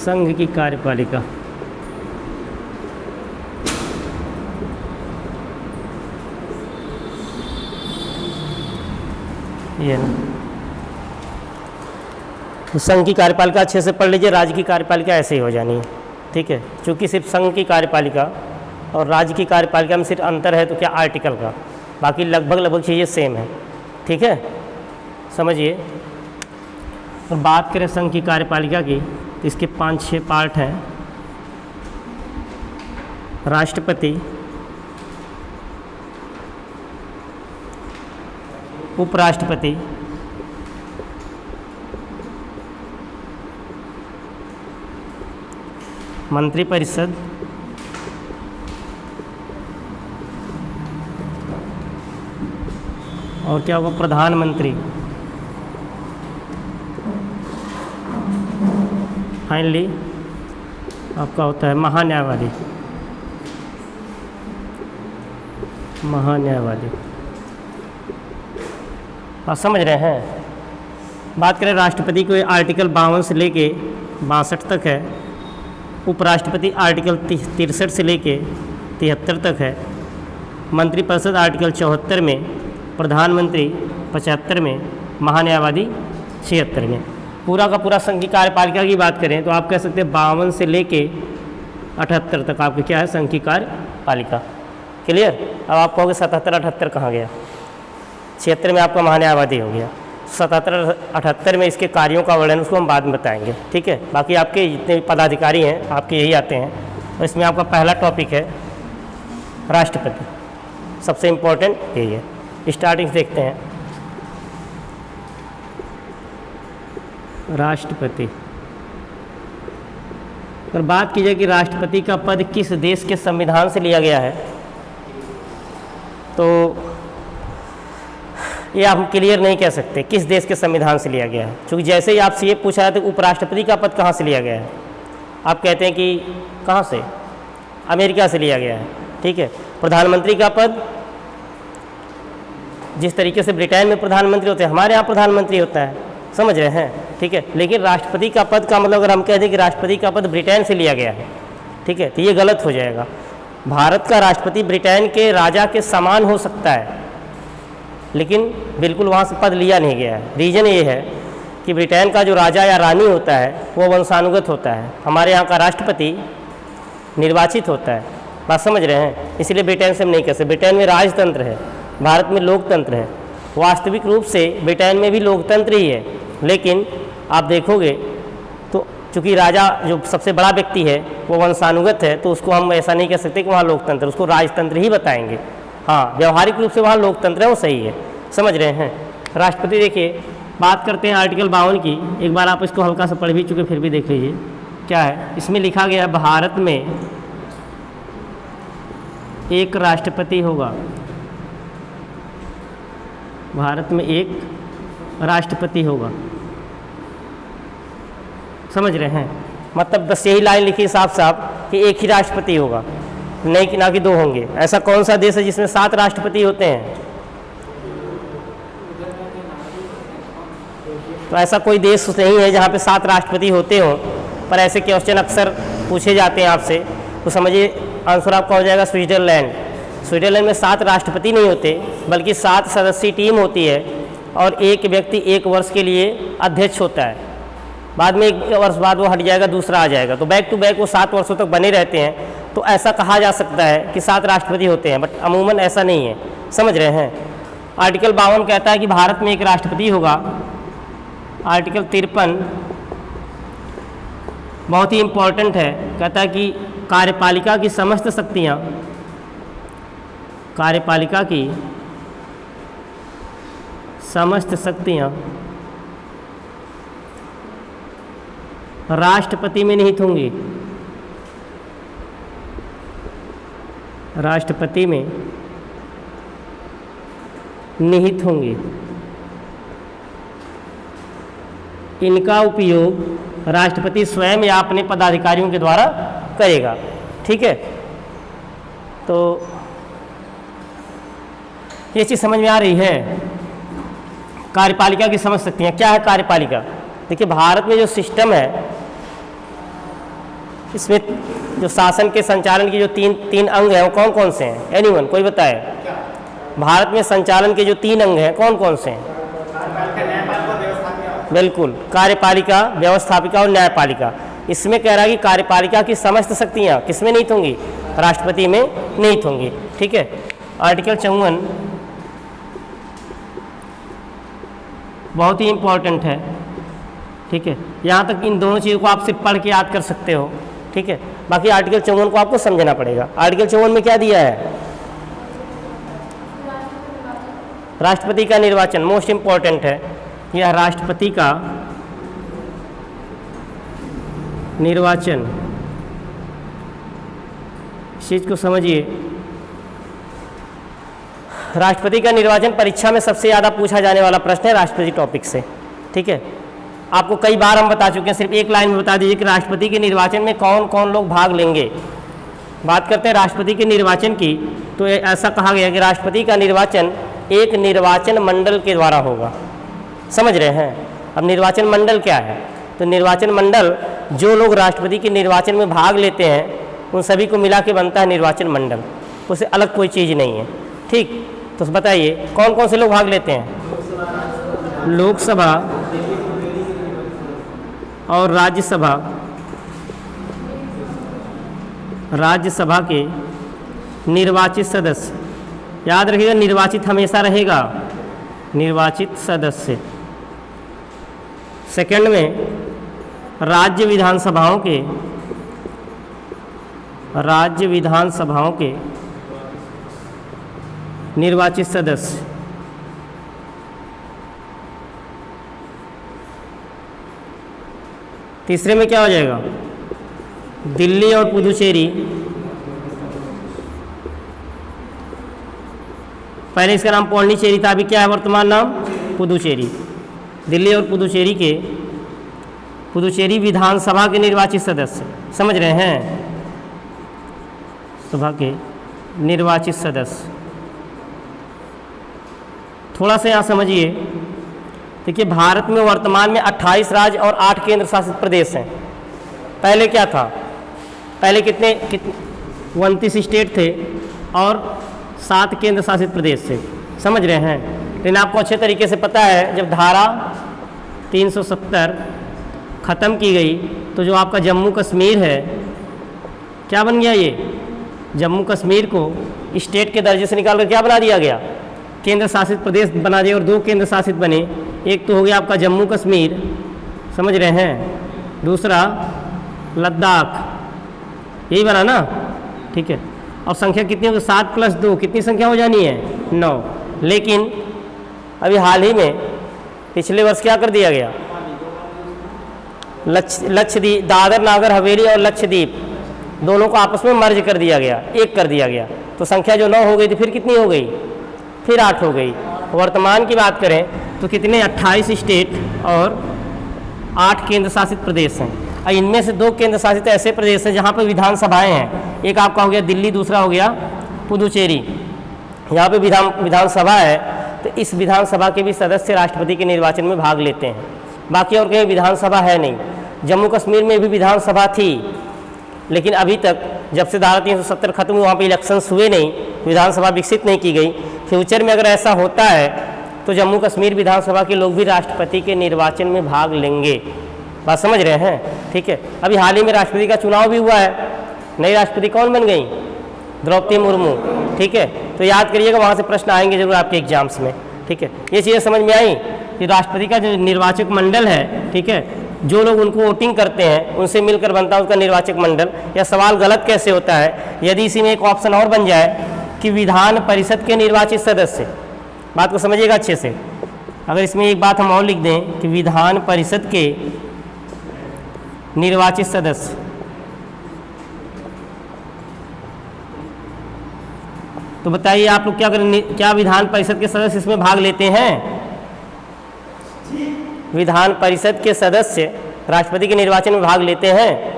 संघ की कार्यपालिका। ये ना, तो संघ की कार्यपालिका अच्छे से पढ़ लीजिए, राज्य की कार्यपालिका ऐसे ही हो जानी है, ठीक है। चूँकि सिर्फ संघ की कार्यपालिका और राज्य की कार्यपालिका में सिर्फ अंतर है तो क्या आर्टिकल का, बाकी लगभग चीज़ें सेम है, ठीक है, समझिए। और बात करें संघ की कार्यपालिका की तो इसके 5-6 पार्ट हैं। राष्ट्रपति, उपराष्ट्रपति, मंत्रिपरिषद, और क्या होगा, प्रधानमंत्री, फाइनली आपका होता है महान्यायवादी। महान्यायवादी, आप समझ रहे हैं। बात करें राष्ट्रपति को, आर्टिकल 52 से लेके 62 तक है। उपराष्ट्रपति आर्टिकल 63 से लेके 73 तक है। मंत्रिपरिषद आर्टिकल 74 में, प्रधानमंत्री 75 में, महान्यायवादी 76 में। पूरा का पूरा संघ की कार्यपालिका की बात करें तो आप कह सकते हैं 52 से लेके 78 तक आपके क्या है, संघ की कार्यपालिका। क्लियर। अब आप कहोगे 77-78 कहाँ गया, 76 में आपका महान्यायवादी हो गया, 77-78 में इसके कार्यों का वर्णन उसको हम बाद में बताएंगे, ठीक है। बाकी आपके जितने भी पदाधिकारी हैं आपके यही आते हैं। और इसमें आपका पहला टॉपिक है राष्ट्रपति, सबसे इम्पोर्टेंट यही है। स्टार्टिंग से देखते हैं। राष्ट्रपति, अगर बात की जाए कि राष्ट्रपति का पद किस देश के संविधान से लिया गया है तो ये आप क्लियर नहीं कह सकते किस देश के संविधान से लिया गया है, क्योंकि जैसे ही आपसे ये पूछा है तो उपराष्ट्रपति का पद कहाँ से लिया गया है, आप कहते हैं कि कहाँ से, अमेरिका से लिया गया है, ठीक है। प्रधानमंत्री का पद जिस तरीके से ब्रिटेन में प्रधानमंत्री होते हैं, हमारे यहाँ प्रधानमंत्री होता है, समझ रहे हैं, ठीक है। लेकिन राष्ट्रपति का पद का मतलब अगर हम कह दें कि राष्ट्रपति का पद ब्रिटेन से लिया गया है, ठीक है, तो ये गलत हो जाएगा। भारत का राष्ट्रपति ब्रिटेन के राजा के समान हो सकता है, लेकिन बिल्कुल वहाँ से पद लिया नहीं गया है। रीज़न ये है कि ब्रिटेन का जो राजा या रानी होता है वो वंशानुगत होता है, हमारे यहाँ का राष्ट्रपति निर्वाचित होता है। बात समझ रहे हैं, इसलिए ब्रिटेन से हम नहीं कह सकते। ब्रिटेन में राजतंत्र है, भारत में लोकतंत्र है। वास्तविक रूप से ब्रिटेन में भी लोकतंत्र ही है, लेकिन आप देखोगे तो चूँकि राजा जो सबसे बड़ा व्यक्ति है वो वंशानुगत है, तो उसको हम ऐसा नहीं कह सकते कि वहाँ लोकतंत्र, उसको राजतंत्र ही बताएंगे। हाँ, व्यवहारिक रूप से वहाँ लोकतंत्र है, वो सही है, समझ रहे हैं। राष्ट्रपति देखिए, बात करते हैं आर्टिकल 52 की। एक बार आप इसको हल्का सा पढ़ भी चुके, फिर भी देख लीजिए क्या है। इसमें लिखा गया है भारत में एक राष्ट्रपति होगा, भारत में एक राष्ट्रपति होगा, समझ रहे हैं। मतलब बस यही लाइन लिखी साफ साफ कि एक ही राष्ट्रपति होगा, नहीं कि ना कि 2 होंगे। ऐसा कौन सा देश है जिसमें 7 राष्ट्रपति होते हैं? तो ऐसा कोई देश नहीं है जहाँ पे 7 राष्ट्रपति होते हों, पर ऐसे क्वेश्चन अक्सर पूछे जाते हैं आपसे, तो समझिए आंसर आपका हो जाएगा स्विट्ज़रलैंड। स्विट्ज़रलैंड में 7 राष्ट्रपति नहीं होते, बल्कि 7 सदस्यीय टीम होती है और एक व्यक्ति 1 वर्ष के लिए अध्यक्ष होता है। बाद में 1 वर्ष बाद वो हट जाएगा, दूसरा आ जाएगा, तो बैक टू बैक वो 7 वर्षों तक बने रहते हैं। तो ऐसा कहा जा सकता है कि 7 राष्ट्रपति होते हैं, बट अमूमन ऐसा नहीं है, समझ रहे हैं। आर्टिकल 52 कहता है कि भारत में एक राष्ट्रपति होगा। आर्टिकल 53 बहुत ही इम्पोर्टेंट है, कहता है कि कार्यपालिका की समस्त शक्तियाँ, कार्यपालिका की समस्त शक्तियाँ राष्ट्रपति में निहित होंगी, राष्ट्रपति में निहित होंगी। इनका उपयोग राष्ट्रपति स्वयं या अपने पदाधिकारियों के द्वारा करेगा, ठीक है। तो ये चीज़ समझ में आ रही है। कार्यपालिका की समझ सकती हैं क्या है कार्यपालिका। देखिए, भारत में जो सिस्टम है इसमें जो शासन के संचालन के जो तीन अंग हैं वो कौन कौन से हैं? एनीवन, कोई बताए? भारत में संचालन के जो 3 अंग हैं कौन कौन से हैं? बिल्कुल, कार्यपालिका, व्यवस्थापिका और न्यायपालिका। इसमें कह रहा है कि कार्यपालिका की समस्त शक्तियाँ किसमें निहित होंगी? राष्ट्रपति में निहित होंगी। ठीक है, आर्टिकल 54 बहुत ही इम्पोर्टेंट है। ठीक है, यहाँ तक इन दोनों चीज़ों को आप सिर्फ पढ़ के याद कर सकते हो। ठीक है, बाकी आर्टिकल 54 को आपको समझना पड़ेगा। आर्टिकल 54 में क्या दिया है? राष्ट्रपति का निर्वाचन मोस्ट इम्पॉर्टेंट है। यह राष्ट्रपति का निर्वाचन, इस चीज़ को समझिए। राष्ट्रपति का निर्वाचन परीक्षा में सबसे ज़्यादा पूछा जाने वाला प्रश्न है राष्ट्रपति टॉपिक से। ठीक है, आपको कई बार हम बता चुके हैं, सिर्फ एक लाइन में बता दीजिए कि राष्ट्रपति के निर्वाचन में कौन कौन लोग भाग लेंगे। बात करते हैं राष्ट्रपति के निर्वाचन की, तो ऐसा कहा गया कि राष्ट्रपति का निर्वाचन एक निर्वाचन मंडल के द्वारा होगा। समझ रहे हैं? अब निर्वाचन मंडल क्या है? तो निर्वाचन मंडल जो लोग राष्ट्रपति के निर्वाचन में भाग लेते हैं उन सभी को मिला के बनता है निर्वाचन मंडल, उससे अलग कोई चीज़ नहीं है। ठीक, तो बताइए कौन कौन से लोग भाग लेते हैं? लोकसभा और राज्यसभा, राज्यसभा के निर्वाचित सदस्य, याद रखिएगा निर्वाचित हमेशा रहेगा, निर्वाचित सदस्य। सेकंड में राज्य विधानसभाओं के, राज्य विधानसभाओं के निर्वाचित सदस्य। तीसरे में क्या हो जाएगा? दिल्ली और पुदुचेरी, पहले इसका नाम पौंडीचेरी था, अभी क्या है वर्तमान नाम? पुदुचेरी। दिल्ली और पुदुचेरी के, पुदुचेरी विधानसभा के निर्वाचित सदस्य, समझ रहे हैं? सभा के निर्वाचित सदस्य। थोड़ा सा यहाँ समझिए, देखिए भारत में वर्तमान में 28 राज्य और 8 केंद्र शासित प्रदेश हैं। पहले क्या था? पहले कितने 29 स्टेट थे और 7 केंद्र शासित प्रदेश थे। समझ रहे हैं? लेकिन आपको अच्छे तरीके से पता है जब धारा 370 ख़त्म की गई तो जो आपका जम्मू कश्मीर है क्या बन गया? ये जम्मू कश्मीर को स्टेट के दर्जे से निकाल कर क्या बना दिया गया? केंद्र शासित प्रदेश बना दिया, और 2 केंद्र शासित बने। एक तो हो गया आपका जम्मू कश्मीर, समझ रहे हैं, दूसरा लद्दाख, यही बना ना? ठीक है, और संख्या कितनी होगी? 7 + 2 कितनी संख्या हो जानी है? 9। लेकिन अभी हाल ही में पिछले वर्ष क्या कर दिया गया? लक्षद्वीप, दादर नागर हवेली और लक्षद्वीप दोनों को आपस में मर्ज कर दिया गया, एक कर दिया गया। तो संख्या जो 9 हो गई थी फिर कितनी हो गई? फिर 8 हो गई। वर्तमान की बात करें तो कितने? 28 स्टेट और 8 केंद्र शासित प्रदेश हैं। और इनमें से 2 केंद्र शासित ऐसे प्रदेश हैं जहाँ पर विधानसभाएं हैं। एक आपका हो गया दिल्ली, दूसरा हो गया पुदुचेरी। यहाँ पे विधानसभा है, तो इस विधानसभा के भी सदस्य राष्ट्रपति के निर्वाचन में भाग लेते हैं। बाकी और कहीं विधानसभा है नहीं। जम्मू कश्मीर में भी विधानसभा थी, लेकिन अभी तक जब से धारा 370 खत्म हुई वहाँ पे इलेक्शंस हुए नहीं, विधानसभा विकसित नहीं की गई। फ्यूचर में अगर ऐसा होता है तो जम्मू कश्मीर विधानसभा के लोग भी राष्ट्रपति के निर्वाचन में भाग लेंगे। बात समझ रहे हैं? ठीक है, अभी हाल ही में राष्ट्रपति का चुनाव भी हुआ है। नई राष्ट्रपति कौन बन गई? द्रौपदी मुर्मू। ठीक है, तो याद करिएगा, वहाँ से प्रश्न आएंगे जरूर आपके एग्जाम्स में। ठीक है, ये चीज़ें समझ में आई कि राष्ट्रपति का जो निर्वाचक मंडल है, ठीक है, जो लोग उनको वोटिंग करते हैं उनसे मिलकर बनता है उसका निर्वाचक मंडल। यह सवाल गलत कैसे होता है? यदि इसी में एक ऑप्शन और बन जाए कि विधान परिषद के निर्वाचित सदस्य, बात को समझिएगा अच्छे से। अगर इसमें एक बात हम और लिख दें कि विधान परिषद के निर्वाचित सदस्य, तो बताइए आप लोग क्या विधान परिषद के सदस्य इसमें भाग लेते हैं? विधान परिषद के सदस्य राष्ट्रपति के निर्वाचन में भाग लेते हैं?